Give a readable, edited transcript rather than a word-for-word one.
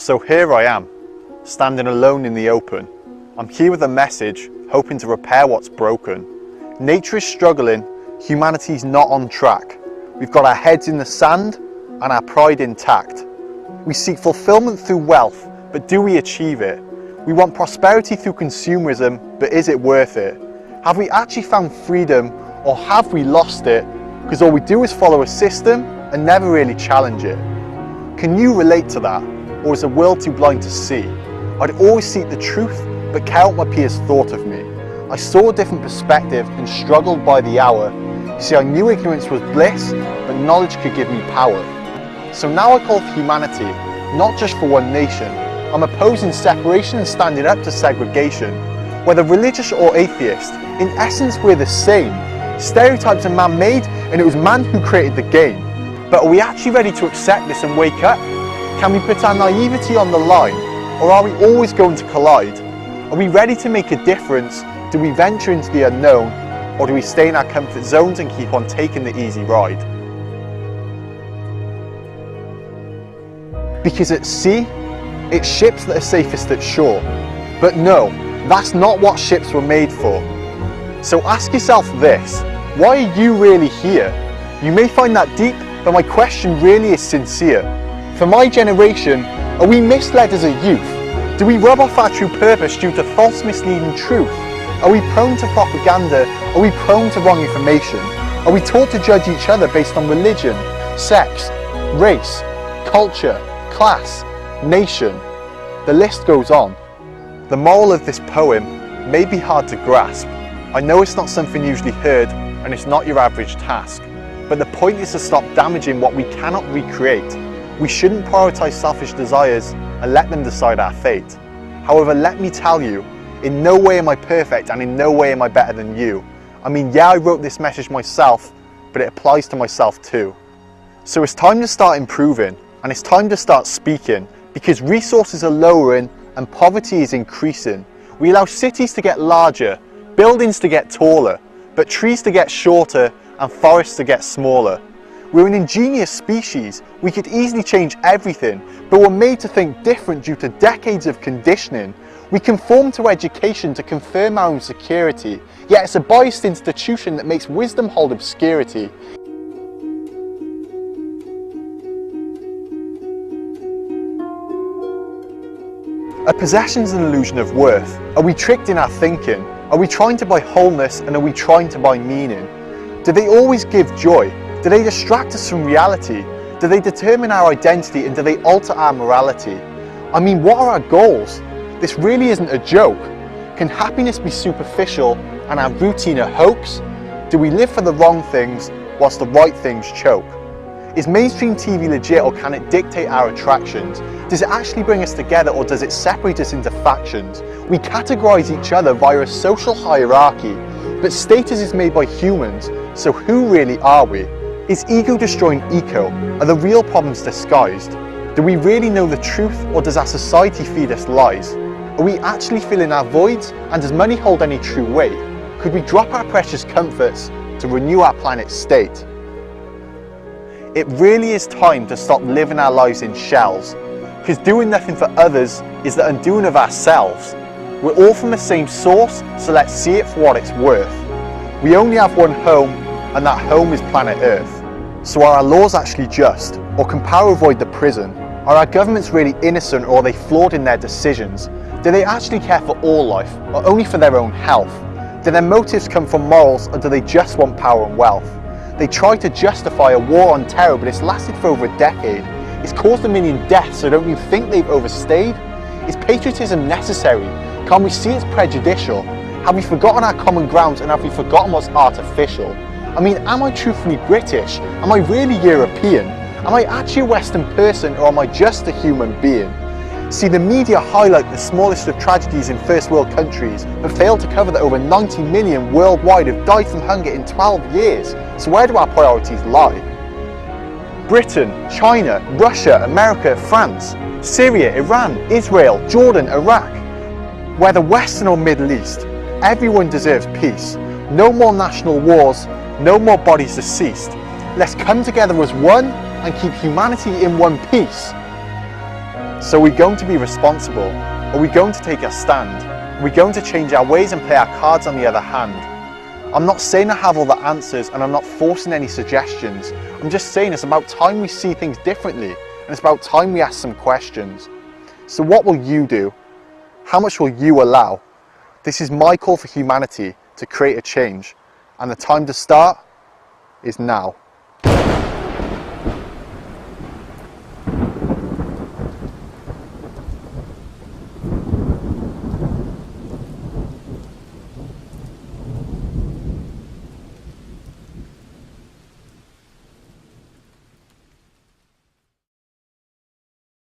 So here I am, standing alone in the open. I'm here with a message, hoping to repair what's broken. Nature is struggling, humanity's not on track. We've got our heads in the sand and our pride intact. We seek fulfillment through wealth, but do we achieve it? We want prosperity through consumerism, but is it worth it? Have we actually found freedom, or have we lost it? Because all we do is follow a system and never really challenge it. Can you relate to that? Or is the world too blind to see? I'd always seek the truth, but care what my peers thought of me. I saw a different perspective and struggled by the hour. You see, I knew ignorance was bliss, but knowledge could give me power. So now I call for humanity, not just for one nation. I'm opposing separation and standing up to segregation. Whether religious or atheist, in essence we're the same. Stereotypes are man-made, and it was man who created the game. But are we actually ready to accept this and wake up? Can we put our naivety on the line, or are we always going to collide? Are we ready to make a difference? Do we venture into the unknown, or do we stay in our comfort zones and keep on taking the easy ride? Because at sea, it's ships that are safest at shore. But no, that's not what ships were made for. So ask yourself this, why are you really here? You may find that deep, but my question really is sincere. For my generation, are we misled as a youth? Do we rub off our true purpose due to false misleading truth? Are we prone to propaganda? Are we prone to wrong information? Are we taught to judge each other based on religion, sex, race, culture, class, nation? The list goes on. The moral of this poem may be hard to grasp. I know it's not something usually heard, and it's not your average task. But the point is to stop damaging what we cannot recreate. We shouldn't prioritise selfish desires and let them decide our fate. However, let me tell you, in no way am I perfect, and in no way am I better than you. I mean, yeah, I wrote this message myself, but it applies to myself too. So it's time to start improving, and it's time to start speaking, because resources are lowering and poverty is increasing. We allow cities to get larger, buildings to get taller, but trees to get shorter and forests to get smaller. We're an ingenious species. We could easily change everything, but we're made to think different due to decades of conditioning. We conform to education to confirm our own security, yet it's a biased institution that makes wisdom hold obscurity. A possession is an illusion of worth. Are we tricked in our thinking? Are we trying to buy wholeness, and are we trying to buy meaning? Do they always give joy? Do they distract us from reality? Do they determine our identity, and do they alter our morality? I mean, what are our goals? This really isn't a joke. Can happiness be superficial and our routine a hoax? Do we live for the wrong things whilst the right things choke? Is mainstream TV legit, or can it dictate our attractions? Does it actually bring us together, or does it separate us into factions? We categorise each other via a social hierarchy, but status is made by humans, so who really are we? Is ego destroying eco? Are the real problems disguised? Do we really know the truth, or does our society feed us lies? Are we actually filling our voids, and does money hold any true weight? Could we drop our precious comforts to renew our planet's state? It really is time to stop living our lives in shells, because doing nothing for others is the undoing of ourselves. We're all from the same source, so let's see it for what it's worth. We only have one home, and that home is planet Earth. So are our laws actually just, or can power avoid the prison? Are our governments really innocent, or are they flawed in their decisions? Do they actually care for all life, or only for their own health? Do their motives come from morals, or do they just want power and wealth? They try to justify a war on terror, but it's lasted for over a decade. It's caused 1 million deaths, so don't you think they've overstayed? Is patriotism necessary? Can't we see it's prejudicial? Have we forgotten our common grounds, and have we forgotten what's artificial? I mean, am I truthfully British? Am I really European? Am I actually a Western person, or am I just a human being? See, the media highlight the smallest of tragedies in first world countries, but fail to cover that over 90 million worldwide have died from hunger in 12 years. So where do our priorities lie? Britain, China, Russia, America, France, Syria, Iran, Israel, Jordan, Iraq. Whether Western or Middle East, everyone deserves peace. No more national wars, no more bodies deceased. Let's come together as one and keep humanity in one piece. So are we going to be responsible? Are we going to take a stand? Are we going to change our ways and play our cards on the other hand? I'm not saying I have all the answers and I'm not forcing any suggestions. I'm just saying it's about time we see things differently and it's about time we ask some questions. So what will you do? How much will you allow? This is my call for humanity to create a change, and the time to start is now.